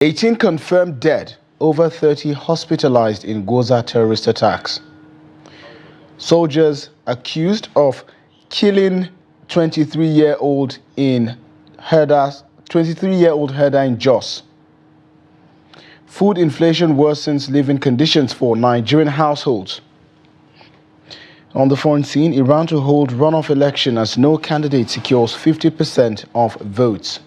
18 confirmed dead, over 30 hospitalized in Goza terrorist attacks. Soldiers accused of killing 23-year-old herder in Jos. Food inflation worsens living conditions for Nigerian households. On the foreign scene, Iran to hold runoff election as no candidate secures 50% of votes.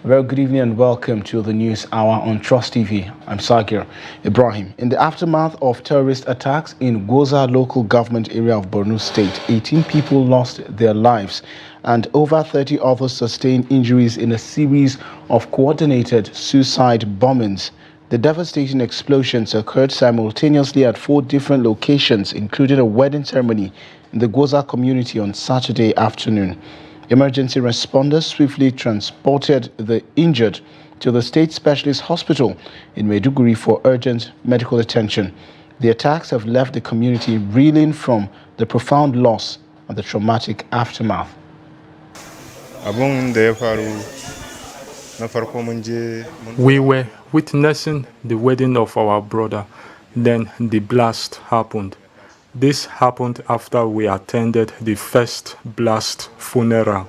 Very good evening and welcome to the News Hour on Trust TV. I'm Sagir Ibrahim. In the aftermath of terrorist attacks in Goza local government area of Borno State, 18 people lost their lives and over 30 others sustained injuries in a series of coordinated suicide bombings. The devastating explosions occurred simultaneously at 4 different locations, including a wedding ceremony in the Goza community on Saturday afternoon. Emergency responders swiftly transported the injured to the state specialist hospital in Maiduguri for urgent medical attention. The attacks have left the community reeling from the profound loss and the traumatic aftermath. We were witnessing the wedding of our brother. Then the blast happened. This happened after we attended the first blast funeral.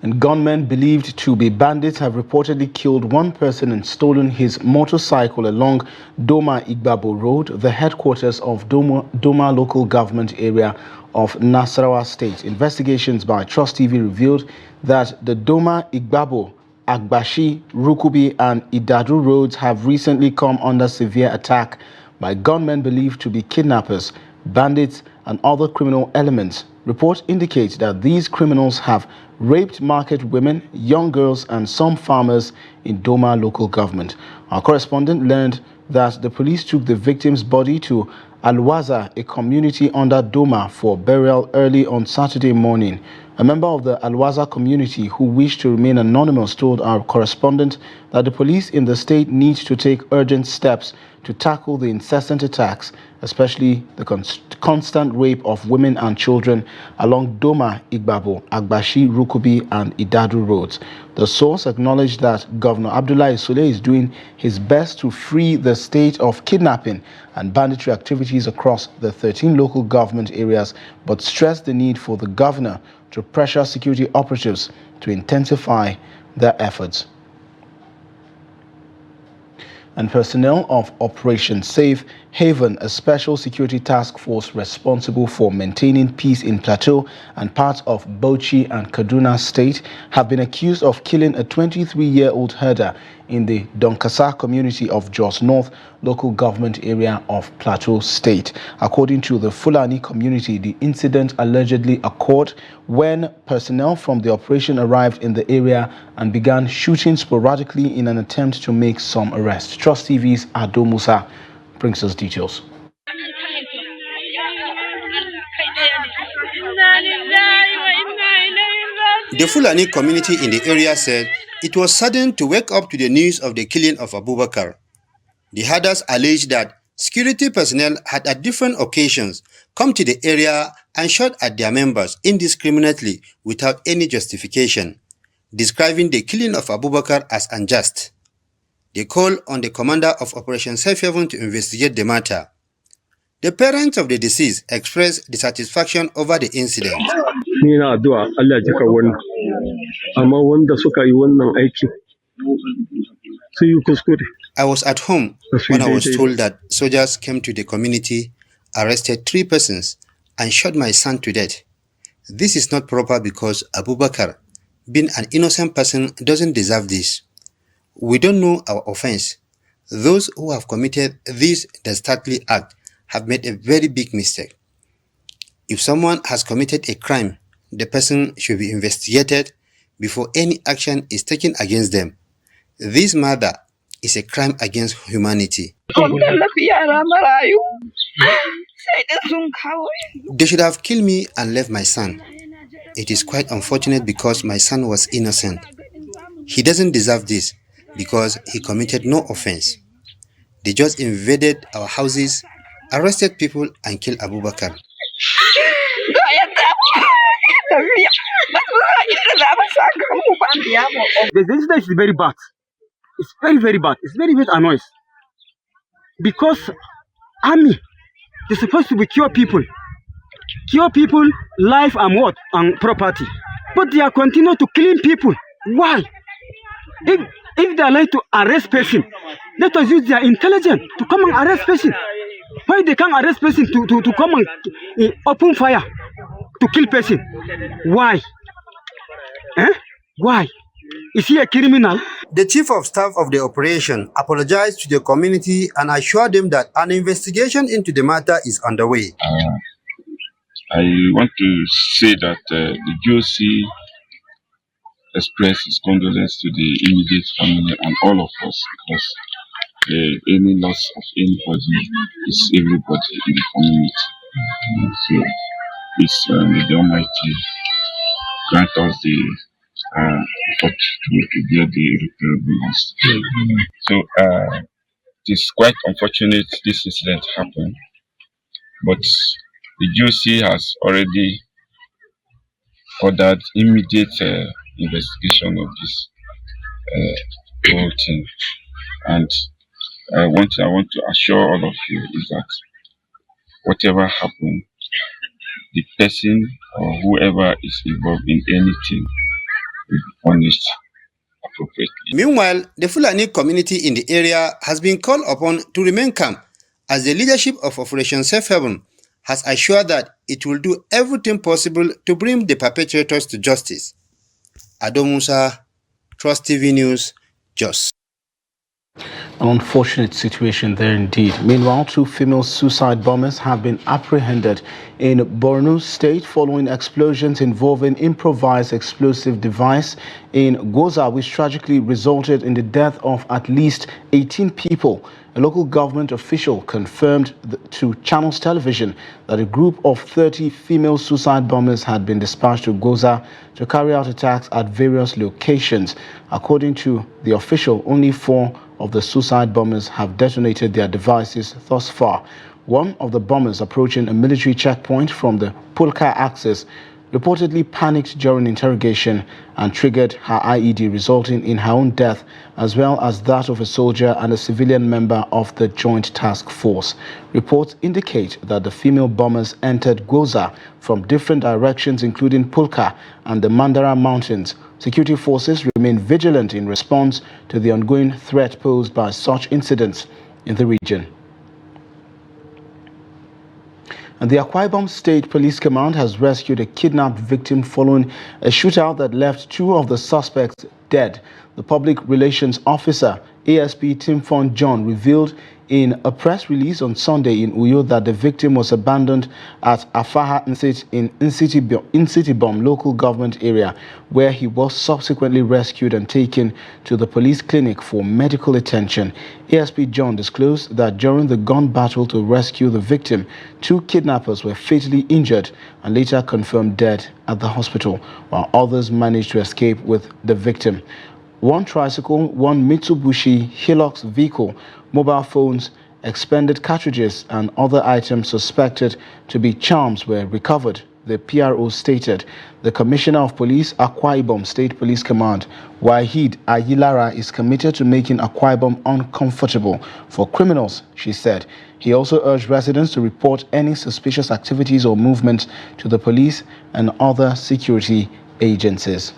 And gunmen believed to be bandits have reportedly killed one person and stolen his motorcycle along Doma Igbabo Road, the headquarters of Doma local government area of Nasarawa State. Investigations by Trust TV revealed that the Doma Igbabo, Agbashi, Rukubi and Idadu roads have recently come under severe attack by gunmen believed to be kidnappers, bandits and other criminal elements. Reports indicate that these criminals have raped market women, young girls and some farmers in Doma local government. Our correspondent learned that the police took the victim's body to Alwaza, a community under Doma, for burial early on Saturday morning. A member of the Alwaza community who wished to remain anonymous told our correspondent that the police in the state need to take urgent steps to tackle the incessant attacks, especially the constant rape of women and children along Doma, Igbabo, Agbashi, Rukubi and Idadu roads. The source acknowledged that Governor Abdullahi Sule is doing his best to free the state of kidnapping and banditry activities across the 13 local government areas, but stressed the need for the governor to pressure security operatives to intensify their efforts. And personnel of Operation Safe Haven, a special security task force responsible for maintaining peace in Plateau and parts of Bauchi and Kaduna State, have been accused of killing a 23-year-old herder in the Donkasa community of Jos North local government area of Plateau State. According to the Fulani community, the incident allegedly occurred when personnel from the operation arrived in the area and began shooting sporadically in an attempt to make some arrests. Trust TV's Ado Musa brings us details. The Fulani community in the area said it was sudden to wake up to the news of the killing of Abubakar. The herders alleged that security personnel had at different occasions come to the area and shot at their members indiscriminately without any justification, describing the killing of Abubakar as unjust. They called on the commander of Operation Safe Haven to investigate the matter. The parents of the deceased expressed dissatisfaction over the incident. I was at home when I was told that soldiers came to the community, arrested 3 persons and shot my son to death. This is not proper because Abubakar, being an innocent person, doesn't deserve this. We don't know our offense. Those who have committed this dastardly act have made a very big mistake. If someone has committed a crime, the person should be investigated before any action is taken against them. This murder is a crime against humanity. They should have killed me and left my son. It is quite unfortunate because my son was innocent. He doesn't deserve this because he committed no offense. They just invaded our houses, arrested people and killed Abubakar. The incident is very bad. It's very, very bad. It's very, very annoying. Because army, they're supposed to be cure people life and what and property, but they are continue to kill people. Why? If they are like to arrest person, let us use their intelligence to come and arrest person. Why they can't arrest person to come and open fire to kill person? Why? Why? Is he a criminal? The chief of staff of the operation apologized to the community and assured them that an investigation into the matter is underway. I want to say that the GOC expressed its condolence to the immediate family and all of us, because any loss of anybody is everybody in the community. So please, may the Almighty grant us the opportunity to bear the irreparable loss. So it is quite unfortunate this incident happened, but the GOC has already ordered immediate investigation of this whole thing. And I want to assure all of you is that whatever happened, the person or whoever is involved in anything will be punished appropriately. Meanwhile, the Fulani community in the area has been called upon to remain calm, as the leadership of Operation Safe Haven has assured that it will do everything possible to bring the perpetrators to justice. Ado Musa, Trust TV News, Jos. An unfortunate situation there indeed. Meanwhile, 2 female suicide bombers have been apprehended in Borno State following explosions involving improvised explosive device in Goza, which tragically resulted in the death of at least 18 people. A local government official confirmed to Channels Television that a group of 30 female suicide bombers had been dispatched to Goza to carry out attacks at various locations. According to the official, only 4 of the suicide bombers have detonated their devices thus far. One of the bombers, approaching a military checkpoint from the Pulka axis, reportedly panicked during interrogation and triggered her IED, resulting in her own death, as well as that of a soldier and a civilian member of the Joint Task Force. Reports indicate that the female bombers entered Goza from different directions, including Pulka and the Mandara Mountains. Security forces remain vigilant in response to the ongoing threat posed by such incidents in the region. And the Akwa Ibom State Police Command has rescued a kidnapped victim following a shootout that left 2 of the suspects dead. The public relations officer, ASP Timfon John, revealed in a press release on Sunday in Uyo that the victim was abandoned at Afaha in Insitibom local government area, where he was subsequently rescued and taken to the police clinic for medical attention. ASP John disclosed that during the gun battle to rescue the victim, 2 kidnappers were fatally injured and later confirmed dead at the hospital, while others managed to escape with the victim. 1 tricycle, 1 Mitsubishi Hilux vehicle, mobile phones, expended cartridges and other items suspected to be charms were recovered, the PRO stated. The Commissioner of Police, Akwa Ibom State Police Command, Wahid Ayilara, is committed to making Akwa Ibom uncomfortable for criminals, she said. He also urged residents to report any suspicious activities or movements to the police and other security agencies.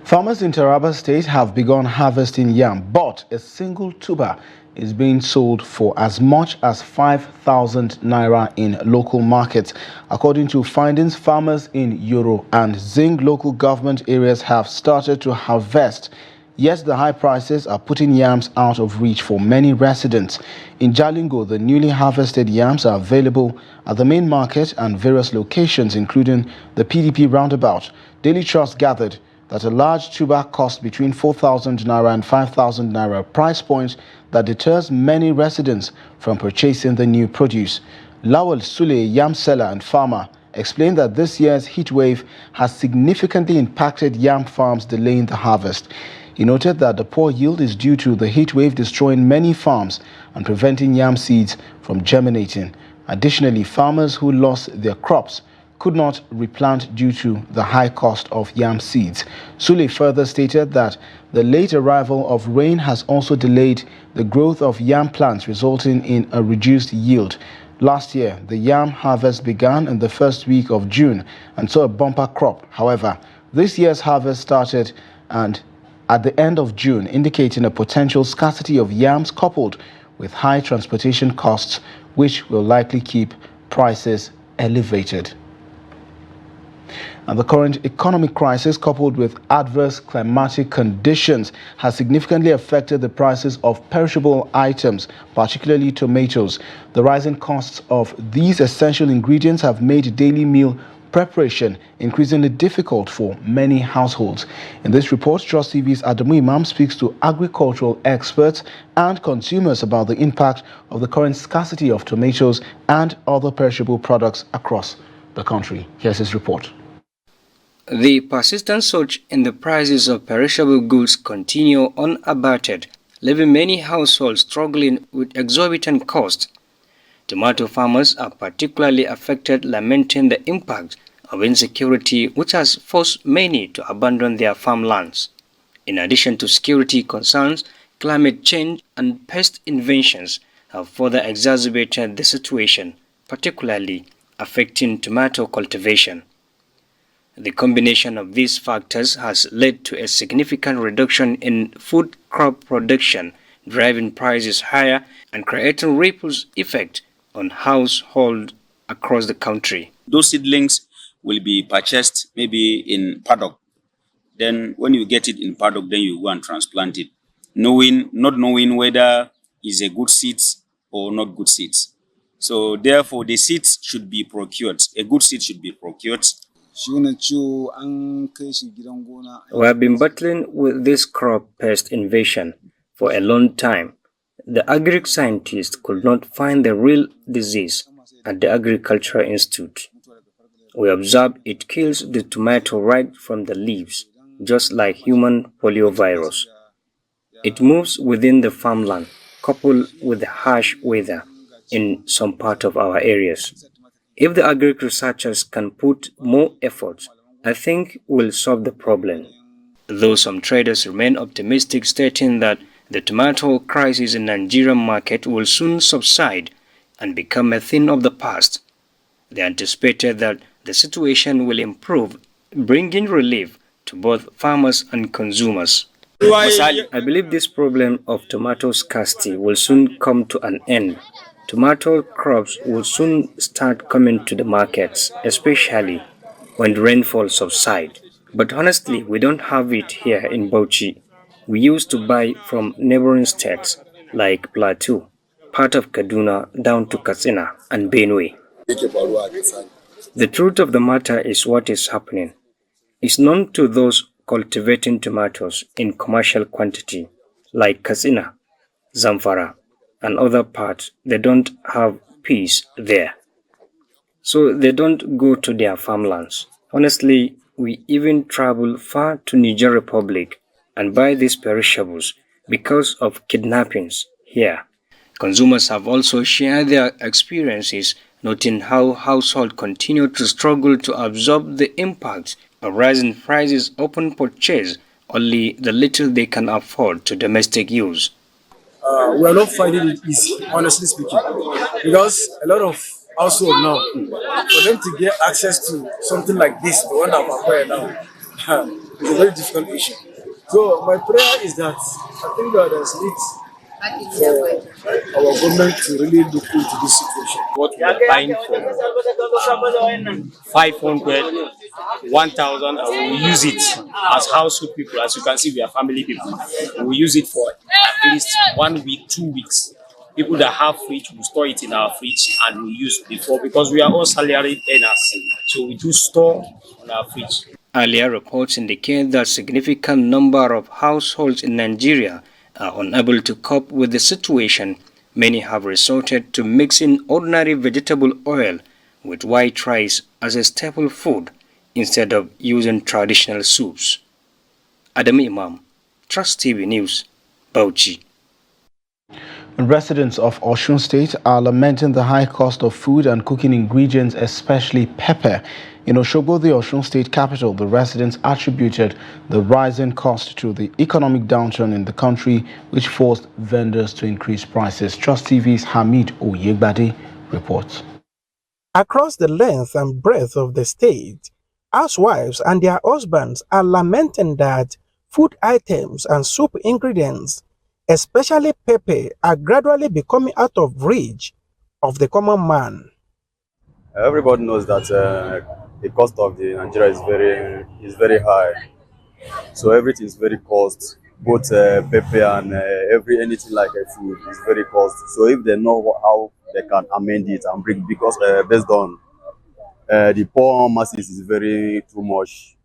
Farmers in Taraba State have begun harvesting yam, but a single tuber is being sold for as much as 5,000 naira in local markets. According to findings, farmers in Yoro and Zing local government areas have started to harvest, yet the high prices are putting yams out of reach for many residents. In Jalingo, the newly harvested yams are available at the main market and various locations, including the PDP roundabout. Daily Trust gathered that a large tuber costs between 4,000 naira and 5,000 naira, price point that deters many residents from purchasing the new produce. Lawal Sule, yam seller and farmer, explained that this year's heat wave has significantly impacted yam farms, delaying the harvest. He noted that the poor yield is due to the heat wave destroying many farms and preventing yam seeds from germinating. Additionally, farmers who lost their crops could not replant due to the high cost of yam seeds. Sule further stated that the late arrival of rain has also delayed the growth of yam plants, resulting in a reduced yield. Last year, the yam harvest began in the first week of June and saw a bumper crop. However, this year's harvest started at the end of June, indicating a potential scarcity of yams coupled with high transportation costs, which will likely keep prices elevated. And the current economic crisis, coupled with adverse climatic conditions, has significantly affected the prices of perishable items, particularly tomatoes. The rising costs of these essential ingredients have made daily meal preparation increasingly difficult for many households. In this report, Trust TV's Adamu Imam speaks to agricultural experts and consumers about the impact of the current scarcity of tomatoes and other perishable products across the country. Here's his report. The persistent surge in the prices of perishable goods continue unabated, leaving many households struggling with exorbitant costs. Tomato farmers are particularly affected, lamenting the impact of insecurity which has forced many to abandon their farmlands. In addition to security concerns, climate change and pest invasions have further exacerbated the situation, particularly affecting tomato cultivation. The combination of these factors has led to a significant reduction in food crop production, driving prices higher and creating ripple effect on households across the country. Those seedlings will be purchased maybe in paddock. Then when you get it in paddock, then you go and transplant it, not knowing whether it's a good seeds or not good seeds. So therefore, the seeds should be procured. A good seed should be procured. We have been battling with this crop pest invasion for a long time. The agric scientists could not find the real disease at the Agricultural Institute. We observed it kills the tomato right from the leaves, just like human poliovirus. It moves within the farmland, coupled with the harsh weather in some part of our areas. If the agric researchers can put more effort, I think we'll solve the problem. Though some traders remain optimistic, stating that the tomato crisis in the Nigerian market will soon subside and become a thing of the past. They anticipated that the situation will improve, bringing relief to both farmers and consumers. I believe this problem of tomato scarcity will soon come to an end. Tomato crops will soon start coming to the markets, especially when the rainfall subsides. But honestly, we don't have it here in Bauchi. We used to buy from neighboring states like Plateau, part of Kaduna down to Katsina and Benue. The truth of the matter is what is happening. It's known to those cultivating tomatoes in commercial quantity like Katsina, Zamfara, and other parts. They don't have peace there, so they don't go to their farmlands. Honestly, we even travel far to Niger Republic and buy these perishables because of kidnappings here. Consumers have also shared their experiences, noting how households continue to struggle to absorb the impact of rising prices, often purchase only the little they can afford to domestic use. We are not finding it easy, honestly speaking, because a lot of households now, for them to get access to something like this, the one that we acquired now, is a very difficult issue. So my prayer is that I think that there's need for our government to really look into this situation. What we are buying for 500, 1,000, and we will use it as household people. As you can see, we are family people. We will use it for at least 1 week, 2 weeks. People that have fridge will store it in our fridge and we use before, because we are all salary earners. So we do store on our fridge. Earlier reports indicate that a significant number of households in Nigeria are unable to cope with the situation. Many have resorted to mixing ordinary vegetable oil with white rice as a staple food instead of using traditional soups. Adam Imam, Trust TV News, Bauchi. Residents of Osun State are lamenting the high cost of food and cooking ingredients, especially pepper. In Osogbo, the Osun State capital, the residents attributed the rising cost to the economic downturn in the country, which forced vendors to increase prices. Trust TV's Hamid Oyegbade reports. Across the length and breadth of the state, housewives and their husbands are lamenting that food items and soup ingredients, especially pepper, are gradually becoming out of reach of the common man. Everybody knows that the cost of the Nigeria is very high. So everything is very cost. Both pepper and anything like food is very cost. So if they know how they can amend it and bring, because based on the poor masses is very too much.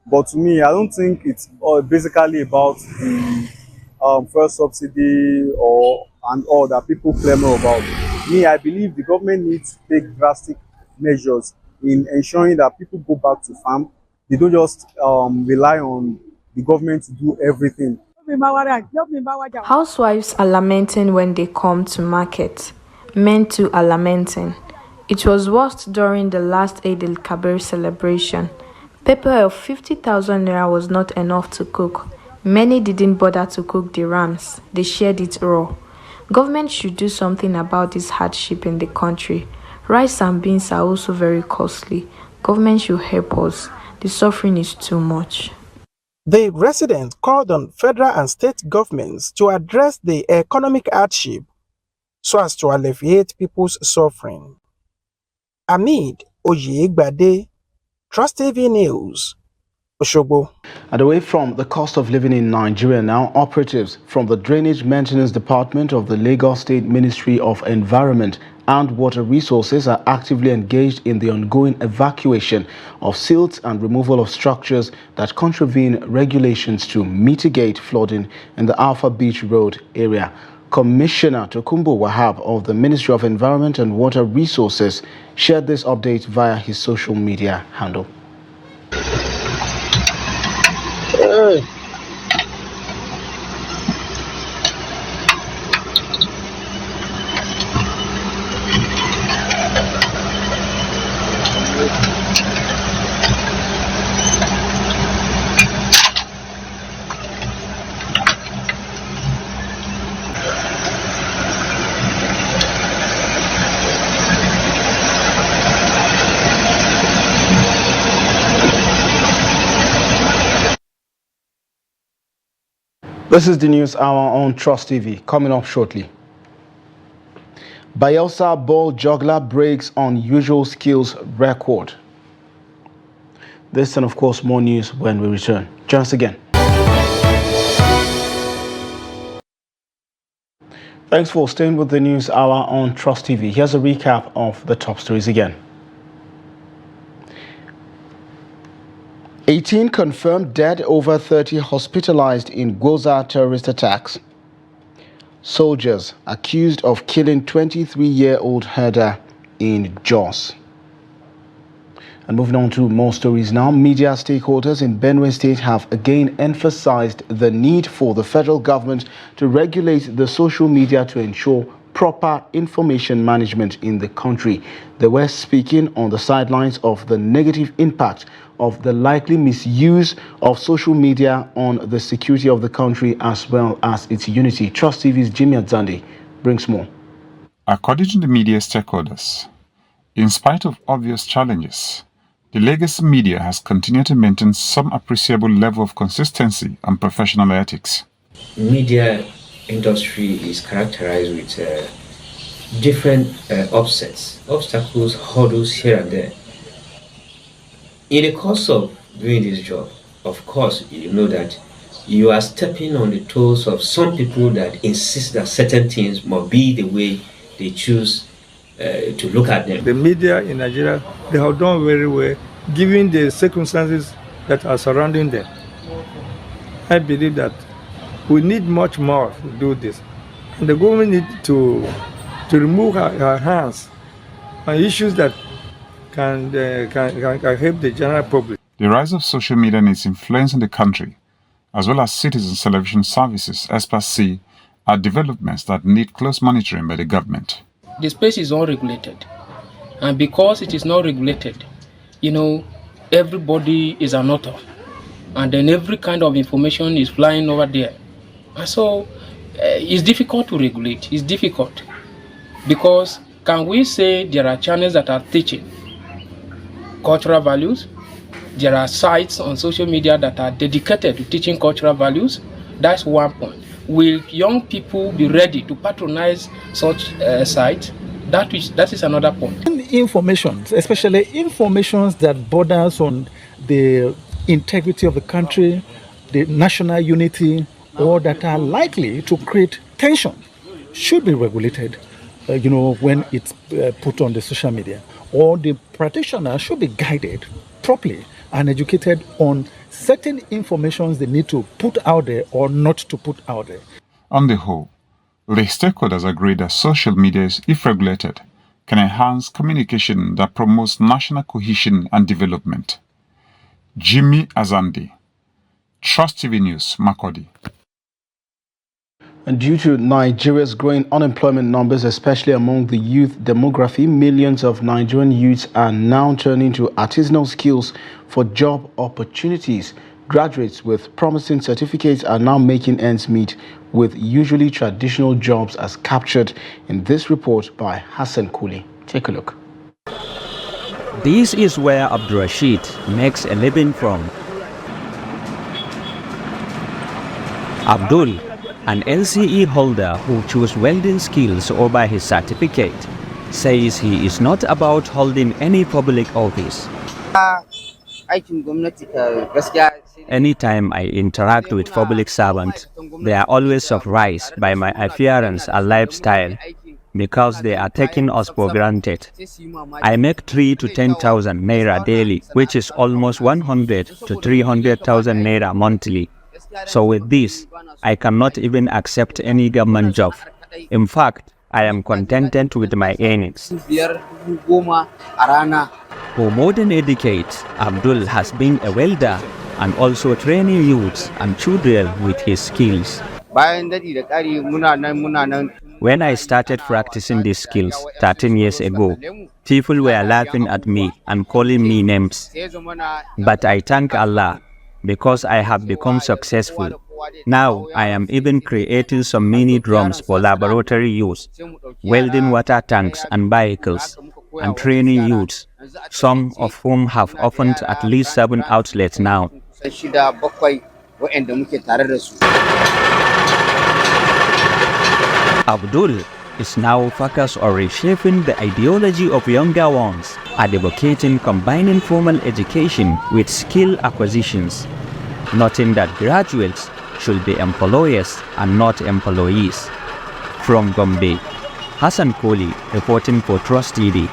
But to me, I don't think it's basically about the first subsidy and all that people claim about. Me, I believe the government needs to take drastic measures in ensuring that people go back to farm. They don't just rely on the government to do everything. Housewives are lamenting when they come to market. Men too are lamenting. It was worst during the last Eid al-Kabir celebration. Pepper of 50,000 naira was not enough to cook. Many didn't bother to cook the rams. They shared it raw. Government should do something about this hardship in the country. Rice and beans are also very costly. Government should help us. The suffering is too much. The residents called on federal and state governments to address the economic hardship so as to alleviate people's suffering. Hamid Oyegbade, Trust TV News, Osogbo. And away from the cost of living in Nigeria now, operatives from the Drainage Maintenance Department of the Lagos State Ministry of Environment and Water Resources are actively engaged in the ongoing evacuation of silts and removal of structures that contravene regulations to mitigate flooding in the Alpha Beach Road area. Commissioner Tokumbo Wahab of the Ministry of Environment and Water Resources shared this update via his social media handle. This is the news hour on Trust TV. Coming up shortly. Bayelsa ball juggler breaks unusual skills record. This and of course more news when we return. Join us again. Thanks for staying with the news hour on Trust TV. Here's a recap of the top stories again. 18 confirmed dead, over 30 hospitalized in Gwoza terrorist attacks. Soldiers accused of killing 23-year-old herder in Jos. And moving on to more stories now, media stakeholders in Benue State have again emphasized the need for the federal government to regulate the social media to ensure proper information management in the country. They were speaking on the sidelines of the negative impact of the likely misuse of social media on the security of the country as well as its unity. Trust TV's Jimmy Adzande brings more. According to the media stakeholders, in spite of obvious challenges, the legacy media has continued to maintain some appreciable level of consistency and professional ethics. Media industry is characterized with different obstacles, hurdles here and there. In the course of doing this job, of course, you know that you are stepping on the toes of some people that insist that certain things must be the way they choose to look at them. The media in Nigeria, they have done very well, given the circumstances that are surrounding them. I believe that we need much more to do this. And the government needs to remove her hands on issues that can help the general public. The rise of social media and its influence in the country, as well as citizen television services, experts see, are developments that need close monitoring by the government. The space is unregulated, and because it is not regulated, you know, everybody is an author, and then every kind of information is flying over there. And so it's difficult to regulate. It's difficult because can we say there are channels that are teaching cultural values? There are sites on social media that are dedicated to teaching cultural values. That's one point. Will young people be ready to patronize such sites? That is another point. Information, especially information that borders on the integrity of the country, the national unity, or that are likely to create tension, should be regulated. When it's put on the social media, or the practitioner should be guided properly and educated on certain informations they need to put out there or not to put out there. On the whole, the stakeholders agree that social media, if regulated, can enhance communication that promotes national cohesion and development. Jimmy Azandi, Trust TV News, Makurdi. And due to Nigeria's growing unemployment numbers, especially among the youth demography, millions of Nigerian youths are now turning to artisanal skills for job opportunities. Graduates with promising certificates are now making ends meet with usually traditional jobs, as captured in this report by Hassan Kuli. Take a look. This is where Abdurrashid makes a living from. Abdul, an LCE holder who chose welding skills over his certificate, says he is not about holding any public office. Anytime I interact with public servants, they are always surprised by my appearance and lifestyle because they are taking us for granted. I make 3 to 10,000 naira daily, which is almost 100 to 300,000 naira monthly. So with this, I cannot even accept any government job. In fact, I am contented with my earnings. For more than a decade, Abdul has been a welder and also training youths and children with his skills. When I started practicing these skills 13 years ago, people were laughing at me and calling me names. But I thank Allah because I have become successful. Now I am even creating some mini drums for laboratory use, welding water tanks and vehicles, and training youths, some of whom have opened at least 7 outlets now. Abdul is now focused on reshaping the ideology of younger ones, advocating combining formal education with skill acquisitions, noting that graduates should be employers and not employees. From Gombe, Hassan Koli reporting for Trust TV.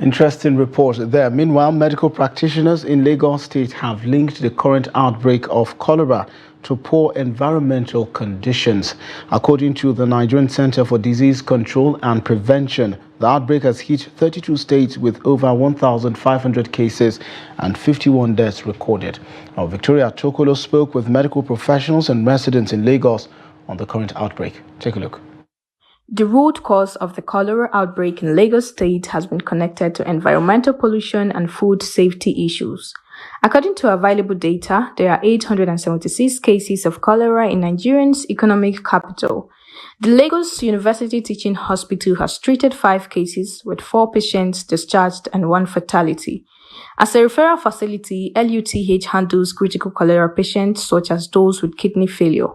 Interesting report there. Meanwhile, medical practitioners in Lagos State have linked the current outbreak of cholera to poor environmental conditions. According to the Nigerian Center for Disease Control and Prevention, the outbreak has hit 32 states with over 1,500 cases and 51 deaths recorded. Now, Victoria Tokolo spoke with medical professionals and residents in Lagos on the current outbreak. Take a look. The root cause of the cholera outbreak in Lagos State has been connected to environmental pollution and food safety issues. According to available data, there are 876 cases of cholera in Nigeria's economic capital. The Lagos University Teaching Hospital has treated 5 cases with 4 patients discharged and 1 fatality. As a referral facility, LUTH handles critical cholera patients such as those with kidney failure.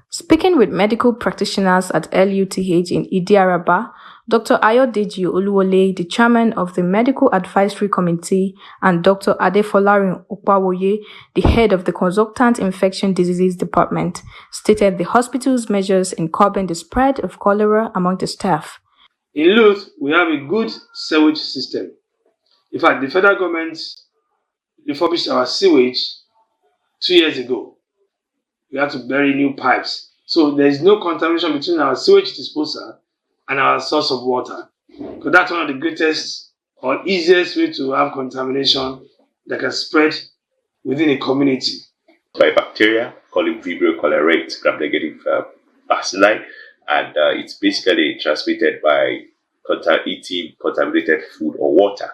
Speaking with medical practitioners at LUTH in Idi-Araba, Dr. Ayodeji Oluwole, the chairman of the Medical Advisory Committee, and Dr. Adefolarin Opawoye, the head of the Consultant Infection Diseases Department, stated the hospital's measures in curbing the spread of cholera among the staff. In Louth, we have a good sewage system. In fact, the federal government refurbished our sewage 2 years ago. We had to bury new pipes. So there is no contamination between our sewage disposal and our source of water. Because that's one of the greatest or easiest way to have contamination that can spread within a community. By bacteria called Vibrio cholerae, gram-negative bacilli, and it's basically transmitted by eating contaminated food or water.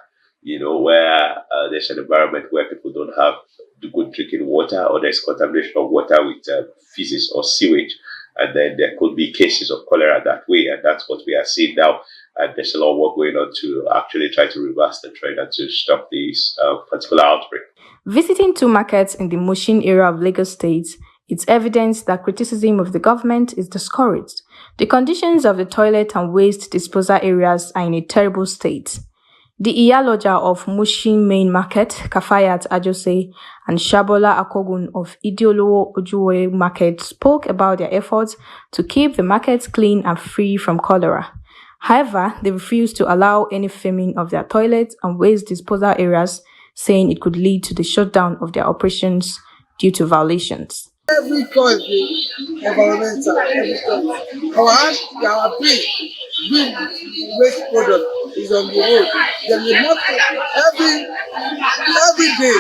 where there's an environment where people don't have the good drinking water, or there's contamination of water with feces or sewage, and then there could be cases of cholera that way, and that's what we are seeing now. And there's a lot of work going on to actually try to reverse the trend and to stop this particular outbreak. Visiting two markets in the Mushin area of Lagos State, it's evident that criticism of the government is discouraged. The conditions of the toilet and waste disposal areas are in a terrible state. The Iyaloja of Mushin Main Market, Kafayat Ajose, and Shabola Akogun of Idiolowo Ojuwe Market spoke about their efforts to keep the markets clean and free from cholera. However, they refused to allow any filming of their toilets and waste disposal areas, saying it could lead to the shutdown of their operations due to violations. Every cause is environmental, every cause. Our big waste product is on the road. Then the motor, every day,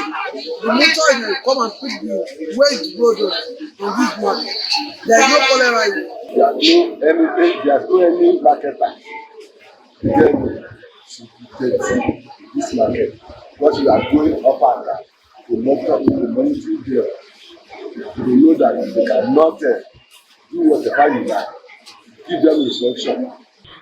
the motor will come and pick the waste product on this market. There is no cholera here. There's no any market like this market. What you are doing up and down, the monitoring there. They know that they cannot do whatever you like. Give them instruction.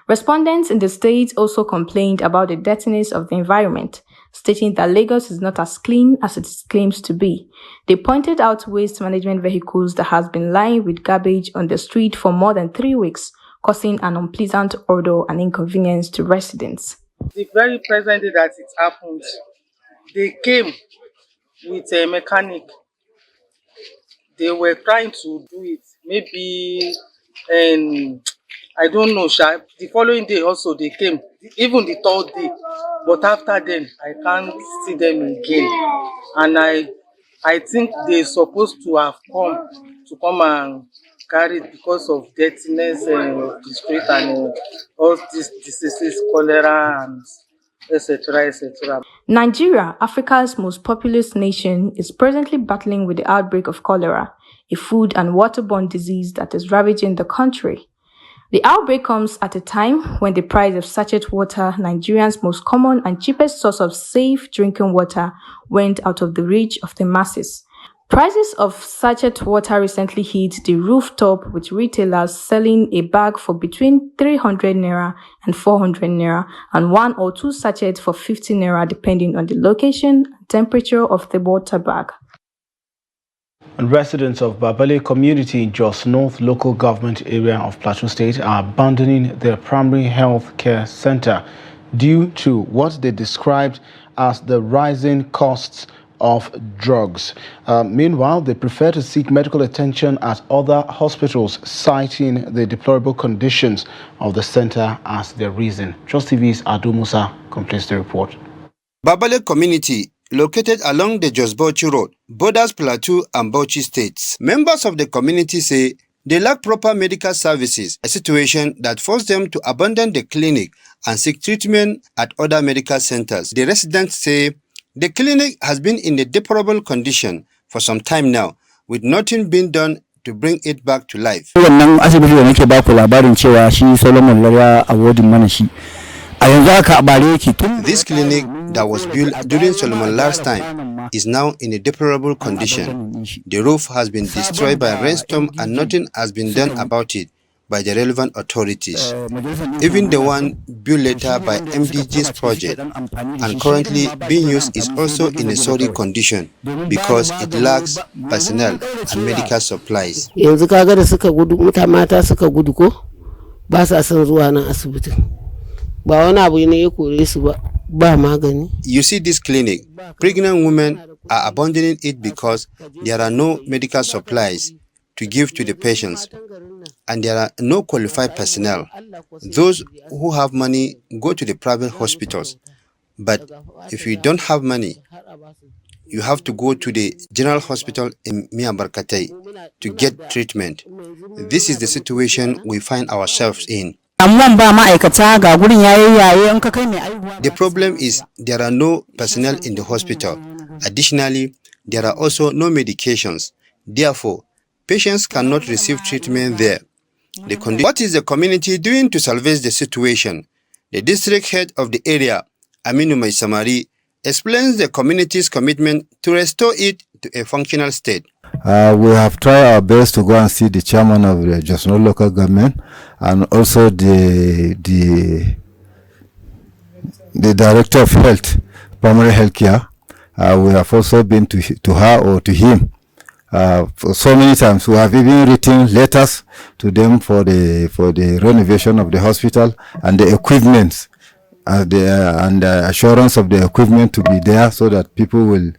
Respondents in the state also complained about the dirtiness of the environment, stating that Lagos is not as clean as it claims to be. They pointed out waste management vehicles that has been lying with garbage on the street for more than 3 weeks, causing an unpleasant odor and inconvenience to residents. The very present day that it happened, they came with a mechanic. They were trying to do it, maybe, I don't know, the following day also they came, even the third day, but after then, I can't see them again. And I think they're supposed to have come and carry it because of dirtiness of the street and all these diseases, cholera and etc., etc. Nigeria, Africa's most populous nation, is presently battling with the outbreak of cholera, a food and waterborne disease that is ravaging the country. The outbreak comes at a time when the price of sachet water, Nigerians' most common and cheapest source of safe drinking water, went out of the reach of the masses. Prices of sachet water recently hit the rooftop, with retailers selling a bag for between 300 naira and 400 naira, and 1 or 2 sachets for 50 naira depending on the location and temperature of the water bag. And residents of Babale community in Jos North local government area of Plateau State are abandoning their primary health care center due to what they described as the rising costs of drugs. Meanwhile, they prefer to seek medical attention at other hospitals, citing the deplorable conditions of the center as their reason. Trust TV's Adu Musa completes the report. Babale community, located along the Jos Bauchi Road, borders Plateau and Bauchi states. Members of the community say they lack proper medical services, a situation that forced them to abandon the clinic and seek treatment at other medical centers. The residents say the clinic has been in a deplorable condition for some time now, with nothing being done to bring it back to life. This clinic that was built during Solomon last time is now in a deplorable condition. The roof has been destroyed by a rainstorm and nothing has been done about it by the relevant authorities. Even the one built later by MDG's project and currently being used is also in a sorry condition because it lacks personnel and medical supplies. You see this clinic, pregnant women are abandoning it because there are no medical supplies to give to the patients, and there are no qualified personnel. Those who have money go to the private hospitals, but if you don't have money, you have to go to the general hospital in Miambarkatei to get treatment. This is the situation we find ourselves in. The problem is there are no personnel in the hospital. Additionally, there are also no medications. Therefore, patients cannot receive treatment there. What is the community doing to salvage the situation? The district head of the area, Aminu Maisamari, explains the community's commitment to restore it to a functional state. We have tried our best to go and see the chairman of the Jalingo local government and also the director of health, primary health care. We have also been to her or to him for so many times. We have even written letters to them for the renovation of the hospital and the equipment and the assurance of the equipment to be there so that people will,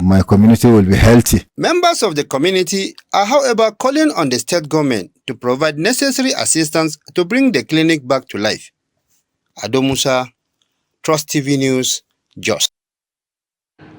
my community will be healthy. Members of the community are, however, calling on the state government to provide necessary assistance to bring the clinic back to life. Ado Musa, Trust TV News, Jos.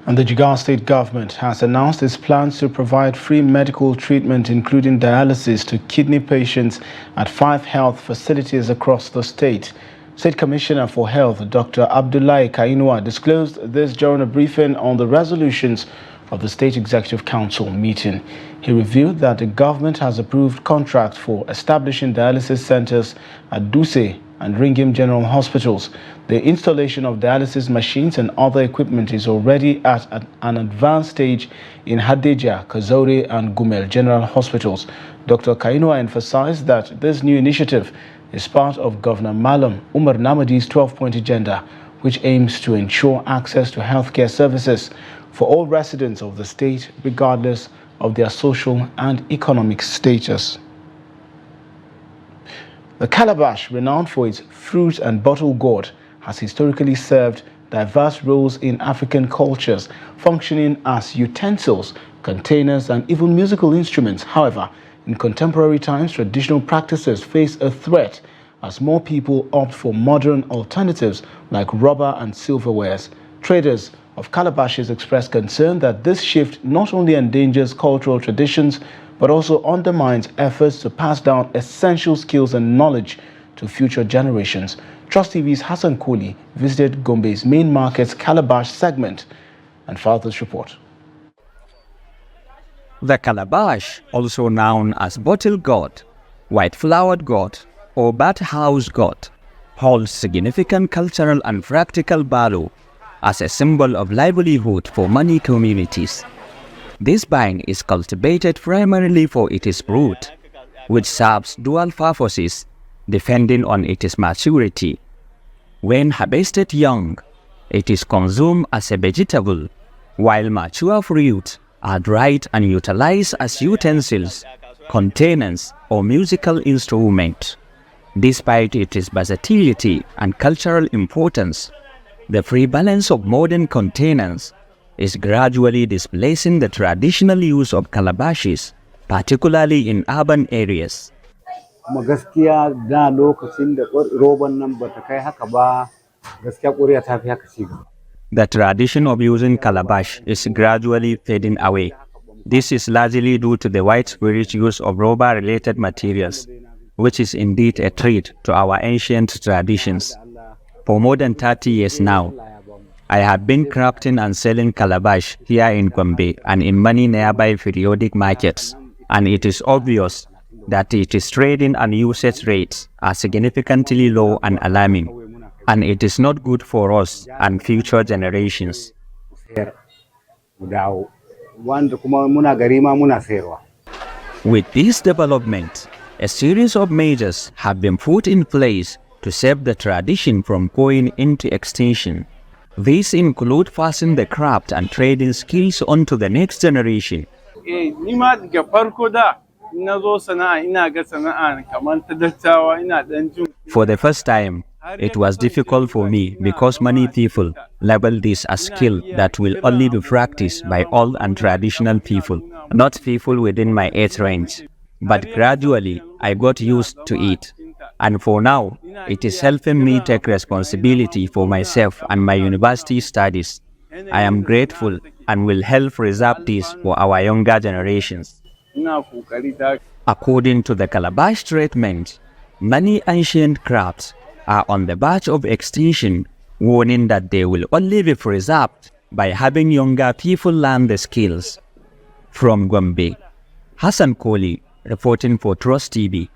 And the Jigawa state government has announced its plans to provide free medical treatment, including dialysis, to kidney patients at 5 health facilities across the state. State Commissioner for Health, Dr. Abdullahi Kainua, disclosed this during a briefing on the resolutions of the State Executive Council meeting. He revealed that the government has approved contracts for establishing dialysis centers at Duse and Ringim General Hospitals. The installation of dialysis machines and other equipment is already at an advanced stage in Hadejia, Kazore and Gumel General Hospitals. Dr. Kainua emphasized that this new initiative is part of Governor Malam Umar Namadi's 12-point agenda, which aims to ensure access to healthcare services for all residents of the state, regardless of their social and economic status. The Calabash, renowned for its fruit and bottle gourd, has historically served diverse roles in African cultures, functioning as utensils, containers, and even musical instruments. However, in contemporary times, traditional practices face a threat as more people opt for modern alternatives like rubber and silverwares. Traders of calabashes express concern that this shift not only endangers cultural traditions, but also undermines efforts to pass down essential skills and knowledge to future generations. Trust TV's Hassan Koli visited Gombe's main market's Calabash segment and filed this report. The Calabash, also known as bottle gourd, white-flowered gourd, or bat-house gourd, holds significant cultural and practical value as a symbol of livelihood for many communities. This vine is cultivated primarily for its fruit, which serves dual purposes depending on its maturity. When harvested young, it is consumed as a vegetable, while mature fruit are dried and utilized as utensils, containers, or musical instruments. Despite its versatility and cultural importance, the prevalence of modern containers is gradually displacing the traditional use of calabashes, particularly in urban areas. The tradition of using calabash is gradually fading away. This is largely due to the widespread use of rubber-related materials, which is indeed a threat to our ancient traditions. For more than 30 years now, I have been crafting and selling calabash here in Gombe and in many nearby periodic markets, and it is obvious that its trading and usage rates are significantly low and alarming, and it is not good for us and future generations. With this development, a series of measures have been put in place to save the tradition from going into extinction. These include passing the craft and trading skills on to the next generation. For the first time, it was difficult for me because many people label this as skill that will only be practiced by old and traditional people, not people within my age range. But gradually, I got used to it. And for now, it is helping me take responsibility for myself and my university studies. I am grateful and will help preserve this for our younger generations. According to the Calabash treatment, many ancient crafts are on the verge of extinction, warning that they will only be preserved by having younger people learn the skills. From Gombe, Hassan Koli, reporting for Trust TV.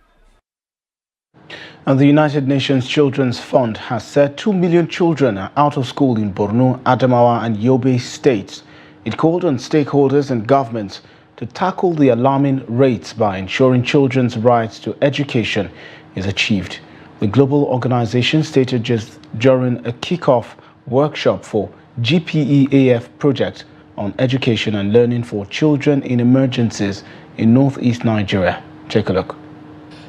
And the United Nations Children's Fund has said 2 million children are out of school in Borno, Adamawa and Yobe states. It called on stakeholders and governments to tackle the alarming rates by ensuring children's rights to education is achieved. The global organization stated just during a kick-off workshop for GPEAF project on education and learning for children in emergencies in northeast Nigeria. Take a look.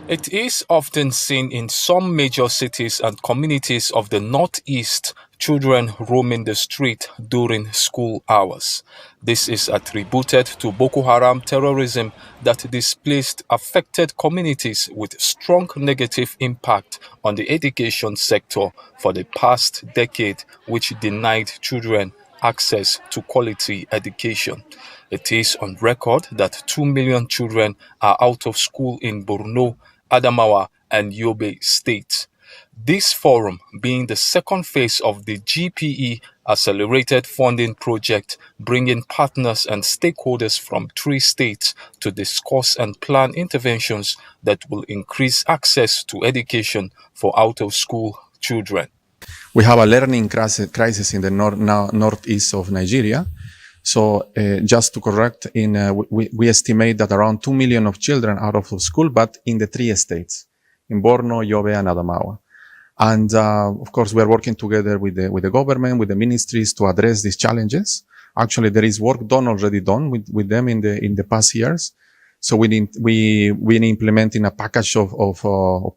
It is often seen in some major cities and communities of the Northeast, children roaming the street during school hours. This is attributed to Boko Haram terrorism that displaced affected communities with strong negative impact on the education sector for the past decade, which denied children access to quality education. It is on record that 2 million children are out of school in Borno, Adamawa and Yobe states. This forum being the second phase of the GPE Accelerated Funding Project, bringing partners and stakeholders from 3 states to discuss and plan interventions that will increase access to education for out-of-school children. We have a learning crisis in the northeast of Nigeria. So just to correct, we estimate that around 2 million of children are out of school, but in the 3 states, in Borno, Yobe, and Adamawa. And of course, we are working together with the government, with the ministries to address these challenges. Actually, there is work already done with them in the past years. So we implementing a package of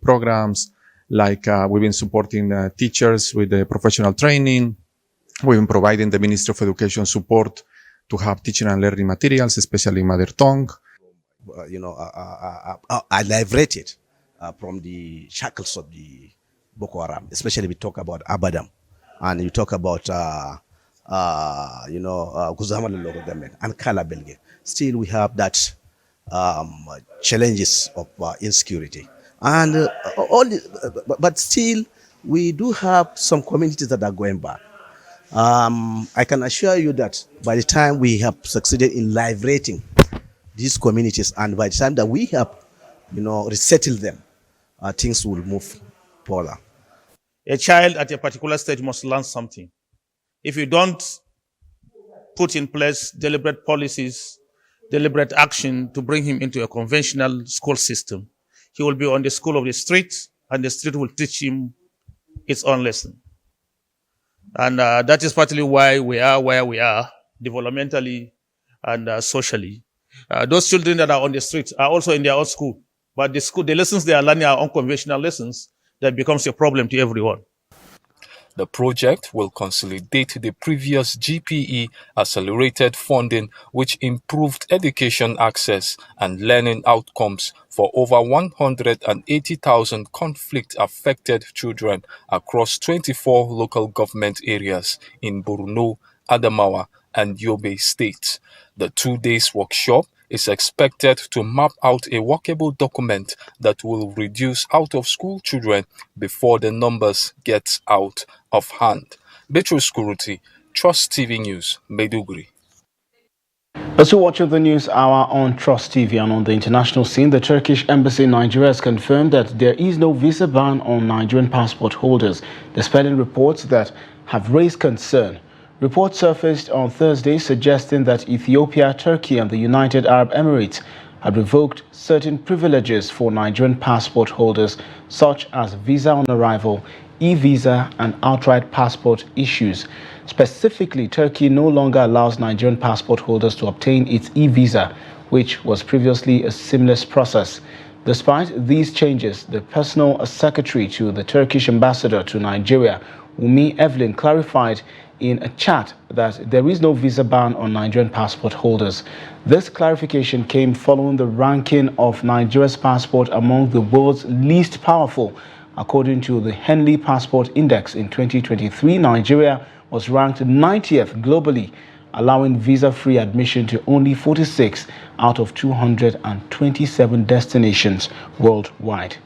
programs, like we've been supporting teachers with the professional training. We've been providing the Ministry of Education support to have teaching and learning materials, especially mother tongue. I liberated from the shackles of the Boko Haram, especially we talk about Abadam, and you talk about, Guzamal local government and Calabash. Still, we have that challenges of insecurity. And but still, we do have some communities that are going back. I can assure you that by the time we have succeeded in liberating these communities, and by the time that we have, resettled them, things will move further. A child at a particular stage must learn something. If you don't put in place deliberate policies, deliberate action to bring him into a conventional school system, he will be on the school of the street, and the street will teach him its own lesson. And that is partly why we are where we are, developmentally and socially. Those children that are on the street are also in their own school, but the lessons they are learning are unconventional lessons that becomes a problem to everyone. The project will consolidate the previous GPE accelerated funding, which improved education access and learning outcomes for over 180,000 conflict-affected children across 24 local government areas in Borno, Adamawa, and Yobe states. The 2 days workshop is expected to map out a workable document that will reduce out-of-school children before the numbers get out of hand. Beatrice Kuruti, Trust TV News, Maiduguri. As you're watching the news hour on Trust TV, and on the international scene, the Turkish embassy in Nigeria has confirmed that there is no visa ban on Nigerian passport holders, dispelling reports that have raised concern. Reports surfaced on Thursday suggesting that Ethiopia, Turkey and the United Arab Emirates had revoked certain privileges for Nigerian passport holders, such as visa on arrival, e-visa and outright passport issues. Specifically, Turkey no longer allows Nigerian passport holders to obtain its e-visa, which was previously a seamless process. Despite these changes, the personal secretary to the Turkish ambassador to Nigeria, Umi Evelyn, clarified in a chat that there is no visa ban on Nigerian passport holders. This clarification came following the ranking of Nigeria's passport among the world's least powerful. According to the Henley Passport Index in 2023, Nigeria was ranked 90th globally, allowing visa-free admission to only 46 out of 227 destinations worldwide.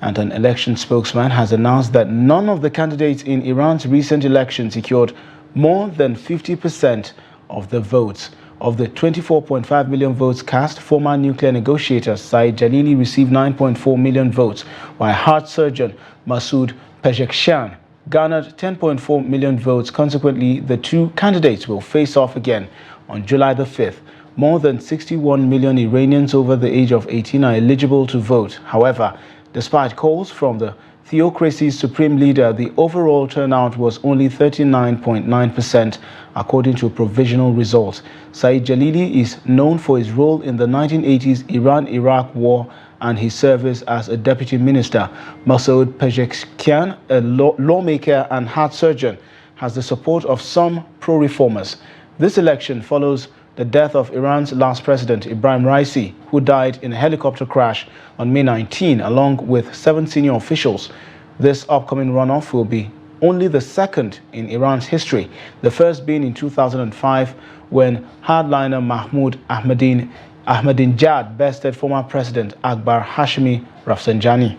And an election spokesman has announced that none of the candidates in Iran's recent election secured more than 50% of the votes. Of the 24.5 million votes cast, former nuclear negotiator Said Jalili received 9.4 million votes, while heart surgeon Masood Pezeshkian garnered 10.4 million votes. Consequently, the two candidates will face off again on July the 5th. More than 61 million Iranians over the age of 18 are eligible to vote. However, despite calls from the theocracy's supreme leader, the overall turnout was only 39.9%, according to provisional results. Said Jalili is known for his role in the 1980s Iran-Iraq war and his service as a deputy minister. Masoud Pezeshkian, a lawmaker and heart surgeon, has the support of some pro-reformers. This election follows the death of Iran's last president, Ibrahim Raisi, who died in a helicopter crash on May 19, along with 7 senior officials. This upcoming runoff will be only the second in Iran's history, the first being in 2005 when hardliner Mahmoud Ahmadinejad bested former President Akbar Hashemi Rafsanjani.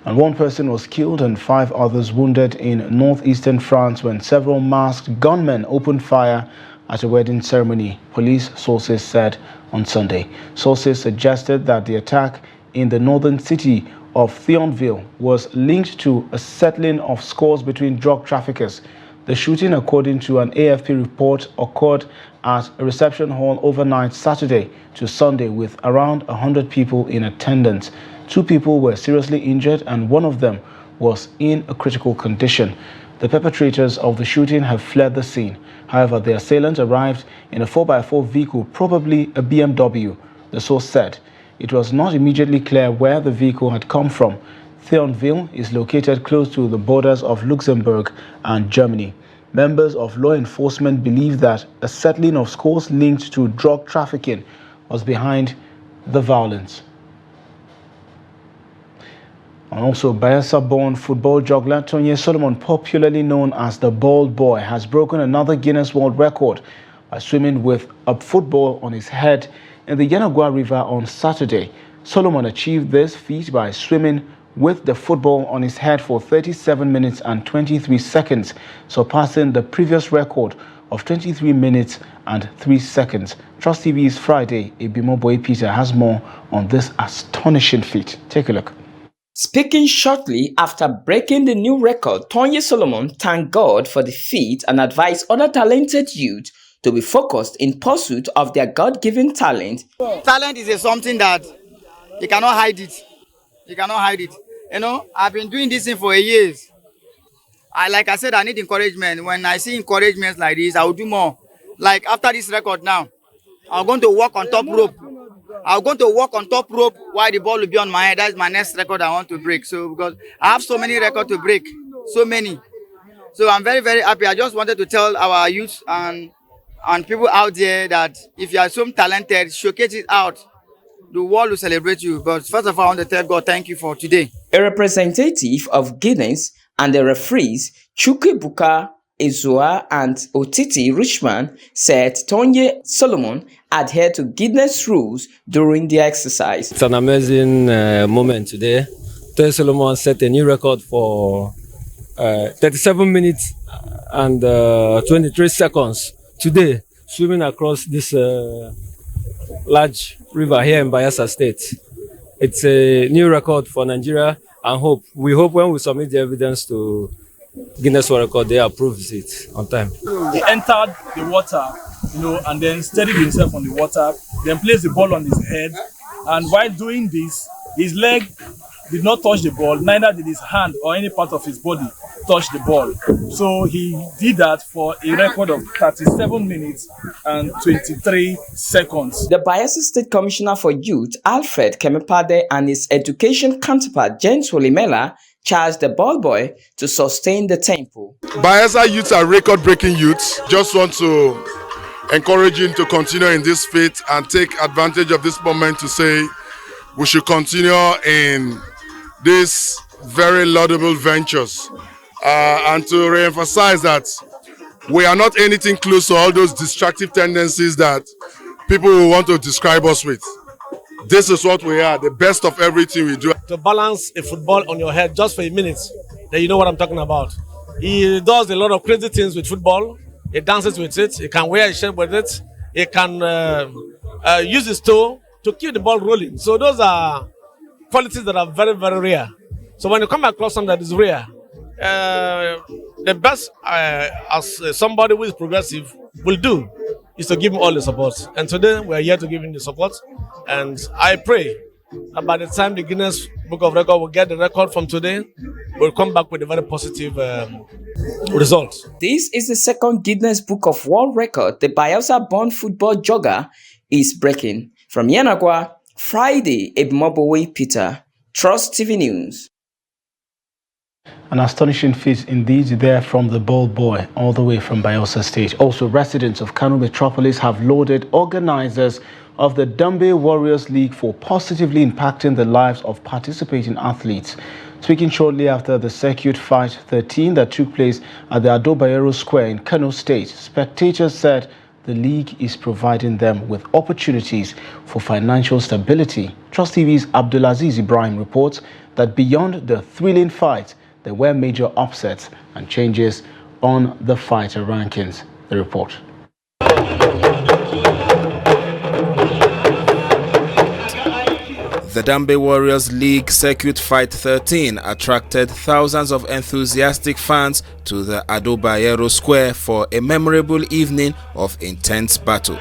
And 1 person was killed and 5 others wounded in northeastern France when several masked gunmen opened fire at a wedding ceremony, police sources said on Sunday. Sources suggested that the attack in the northern city of Thionville was linked to a settling of scores between drug traffickers. The shooting, according to an AFP report, occurred at a reception hall overnight Saturday to Sunday with around 100 people in attendance. 2 people were seriously injured and 1 of them was in a critical condition. The perpetrators of the shooting have fled the scene. However, the assailant arrived in a 4x4 vehicle, probably a BMW, the source said. It was not immediately clear where the vehicle had come from. Thionville is located close to the borders of Luxembourg and Germany. Members of law enforcement believe that a settling of scores linked to drug trafficking was behind the violence. And also, Bayelsa-born football juggler Tonye Solomon, popularly known as the Bald Boy, has broken another Guinness World Record by swimming with a football on his head in the Yenagoa River on Saturday. Solomon achieved this feat by swimming with the football on his head for 37 minutes and 23 seconds, surpassing the previous record of 23 minutes and 3 seconds. Trust TV's Friday, Ebimo Boy Peter has more on this astonishing feat. Take a look. Speaking shortly after breaking the new record, Tonye Solomon thanked God for the feat and advised other talented youth to be focused in pursuit of their God-given talent. Talent is something that you cannot hide it. You cannot hide it. You know, I've been doing this thing for years. Like I said, I need encouragement. When I see encouragement like this, I will do more. Like after this record now, I'm going to walk on top rope. I'm going to walk on top rope while the ball will be on my head. That's my next record I want to break. So because I have so many records to break, so many. So I'm very, very happy. I just wanted to tell our youth and people out there that if you are so talented, showcase it out. The world will celebrate you. But first of all, I want to tell God thank you for today. A representative of Guinness and the referees, Chukwuebuka Ezua and Otiti Richman, said Tonye Solomon adhered to Guinness rules during the exercise. It's an amazing moment today. Tonye Solomon set a new record for 37 minutes and 23 seconds today, swimming across this large river here in Bayelsa State. It's a new record for Nigeria, and we hope when we submit the evidence to Guinness World Record, they approves it on time. He entered the water, and then steadied himself on the water, then placed the ball on his head, and while doing this, his leg did not touch the ball, neither did his hand or any part of his body touch the ball. So he did that for a record of 37 minutes and 23 seconds. The Bayelsa State Commissioner for Youth, Alfred Kemepade, and his education counterpart, James Wolimela, charged the ball boy to sustain the tempo. Bayelsa youths are record-breaking youths. Just want to encourage him to continue in this feat and take advantage of this moment to say we should continue in these very laudable ventures and to re-emphasize that we are not anything close to all those destructive tendencies that people will want to describe us with. This is what we are, the best of everything we do. To balance a football on your head just for a minute, then you know what I'm talking about. He does a lot of crazy things with football, He dances with it. He can wear a shirt with it. He can use his toe to keep the ball rolling. So those are qualities that are very, very rare. So when you come across something that is rare, the best as somebody who is progressive will do is to give him all the support. And today we are here to give him the support. And I pray that by the time the Guinness Book of Record will get the record from today, we'll come back with a very positive result. This is the second Guinness Book of World Record the Bayelsa-born football jogger is breaking. From Yanagwa, Friday, Ebmobowe Peter, Trust TV News. An astonishing feat indeed there from the ball boy all the way from Bayelsa State. Also, residents of Kano Metropolis have lauded organizers of the Dambe Warriors League for positively impacting the lives of participating athletes. Speaking shortly after the Circuit Fight 13 that took place at the Ado Bayero Square in Kano State, spectators said the league is providing them with opportunities for financial stability. Trust TV's Abdulaziz Ibrahim reports that beyond the thrilling fight, there were major upsets and changes on the fighter rankings. The report. The Dambe Warriors League Circuit Fight 13 attracted thousands of enthusiastic fans to the Ado Bayero Square for a memorable evening of intense battle.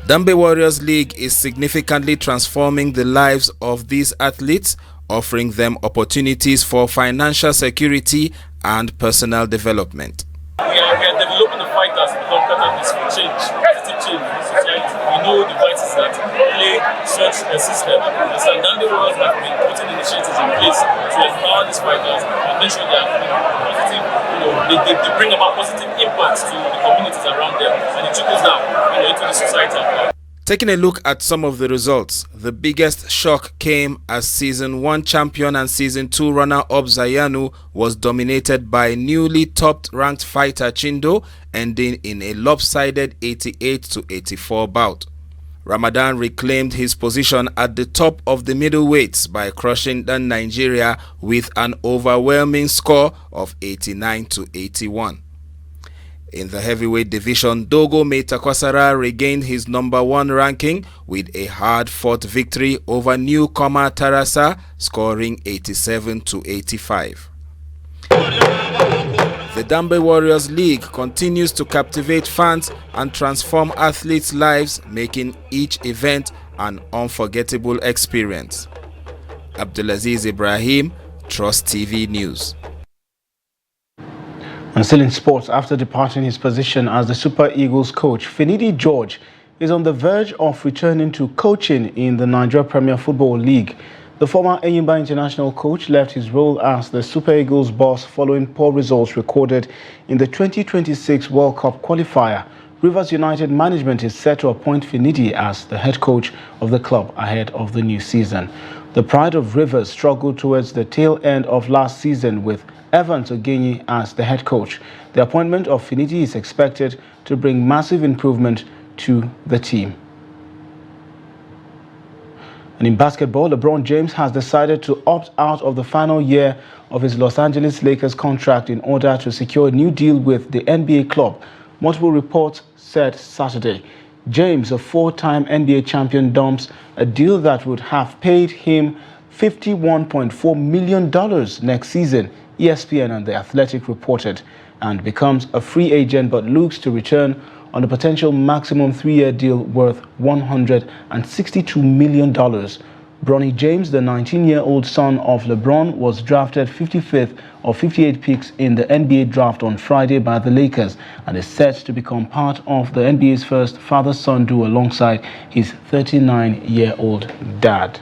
Dambe Warriors League is significantly transforming the lives of these athletes, offering them opportunities for financial security and personal development. We are developing the fighters because that is change, positive change in society. We know the vices that plague such a system. And so Dambe Warriors have been putting initiatives in place to empower these fighters and make sure they are positive, they bring about positive impacts to the communities around them, and it trickles down into the society. Taking a look at some of the results, the biggest shock came as Season 1 champion and Season 2 runner-up Zayanu was dominated by newly top-ranked fighter Chindo, ending in a lopsided 88-84 bout. Ramadan reclaimed his position at the top of the middleweights by crushing the Nigeria with an overwhelming score of 89-81. In the heavyweight division, Dogo Metakwasara regained his #1 ranking with a hard-fought victory over newcomer Tarasa, scoring 87-85. The Dambe Warriors League continues to captivate fans and transform athletes' lives, making each event an unforgettable experience. Abdulaziz Ibrahim, Trust TV News. And still in sports, after departing his position as the Super Eagles coach, Finidi George is on the verge of returning to coaching in the Nigeria Premier Football League. The former Enyimba international coach left his role as the Super Eagles boss following poor results recorded in the 2026 World Cup qualifier. Rivers United management is set to appoint Finidi as the head coach of the club ahead of the new season. The pride of Rivers struggled towards the tail end of last season with Evans Ogenyi as the head coach. The appointment of Finidi is expected to bring massive improvement to the team. And in basketball, LeBron James has decided to opt out of the final year of his Los Angeles Lakers contract in order to secure a new deal with the NBA club. Multiple reports said Saturday. James, a four-time NBA champion, dumps a deal that would have paid him $51.4 million next season, ESPN and The Athletic reported, and becomes a free agent but looks to return on a potential maximum 3-year deal worth $162 million. Bronny James, the 19-year-old son of LeBron, was drafted 55th of 58 picks in the NBA draft on Friday by the Lakers and is set to become part of the NBA's first father-son duo alongside his 39-year-old dad.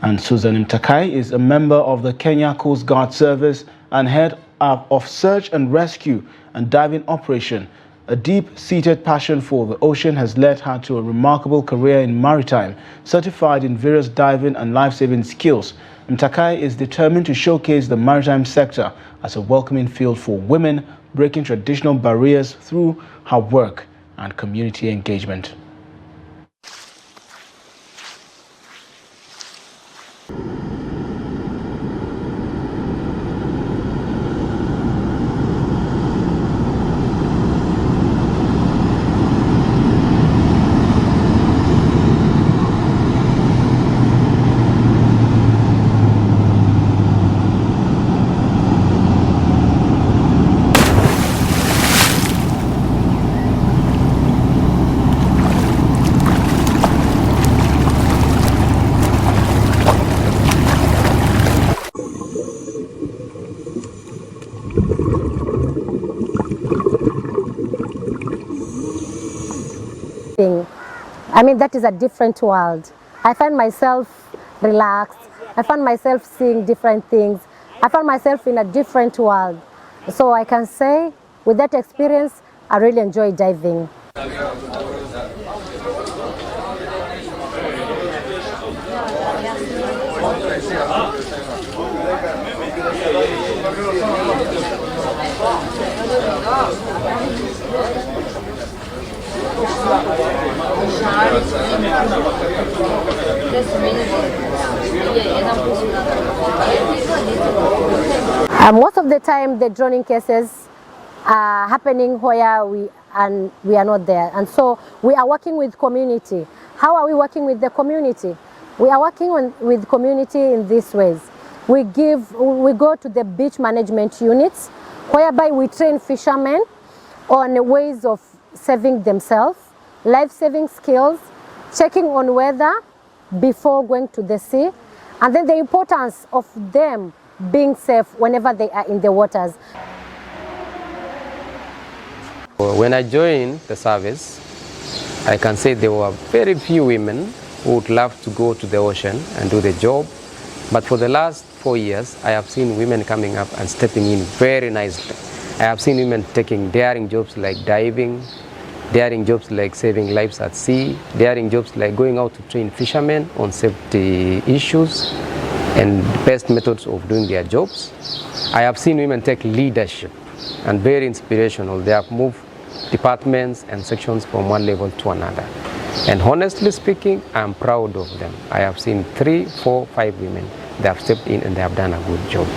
And Susan Mtakai is a member of the Kenya Coast Guard Service and head of search and rescue and diving operation. A deep-seated passion for the ocean has led her to a remarkable career in maritime, certified in various diving and life-saving skills. Mtakai is determined to showcase the maritime sector as a welcoming field for women, breaking traditional barriers through her work and community engagement. I mean, that is a different world. I find myself relaxed. I find myself seeing different things. I find myself in a different world. So I can say, with that experience, I really enjoy diving. Most of the time, the drowning cases are happening where we are not there, and so we are working with community. How are we working with the community? We are working with community in these ways. We go to the beach management units, whereby we train fishermen on ways of saving themselves, life-saving skills, checking on weather before going to the sea, and then the importance of them being safe whenever they are in the waters. When I joined the service, I can say there were very few women who would love to go to the ocean and do the job. But for the last 4 years, I have seen women coming up and stepping in very nicely. I have seen women taking daring jobs like diving, daring jobs like saving lives at sea, daring jobs like going out to train fishermen on safety issues and best methods of doing their jobs. I have seen women take leadership and very inspirational. They have moved departments and sections from one level to another. And honestly speaking, I'm proud of them. I have seen 3, 4, 5 women. They have stepped in and they have done a good job.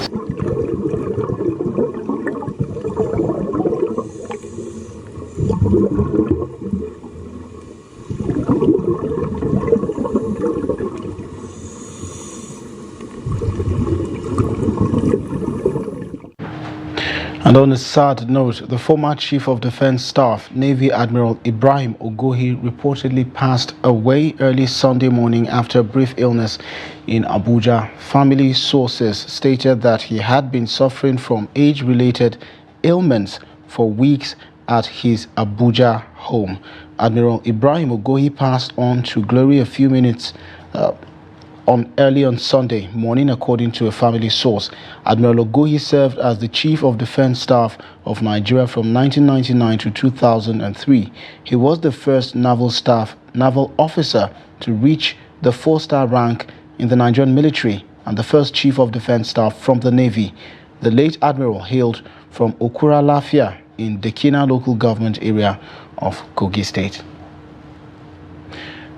And on a sad note, the former Chief of Defense Staff, Navy Admiral Ibrahim Ogohi, reportedly passed away early Sunday morning after a brief illness in Abuja. Family sources stated that he had been suffering from age-related ailments for weeks at his Abuja home. Admiral Ibrahim Ogohi passed on to glory a few minutes early on Sunday morning, according to a family source. Admiral Ogohi served as the Chief of Defense Staff of Nigeria from 1999 to 2003. He was the first naval officer to reach the 4-star rank in the Nigerian military and the first Chief of Defense Staff from the Navy. The late Admiral hailed from Okura Lafia in Dekina local government area of Kogi State.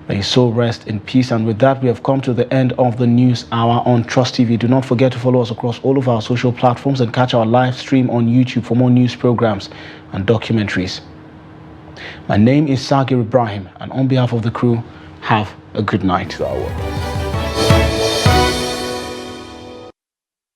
May his soul rest in peace. And with that, we have come to the end of the news hour on Trust TV. Do not forget to follow us across all of our social platforms and catch our live stream on YouTube for more news programs and documentaries. My name is Sagir Ibrahim, and on behalf of the crew, have a good night.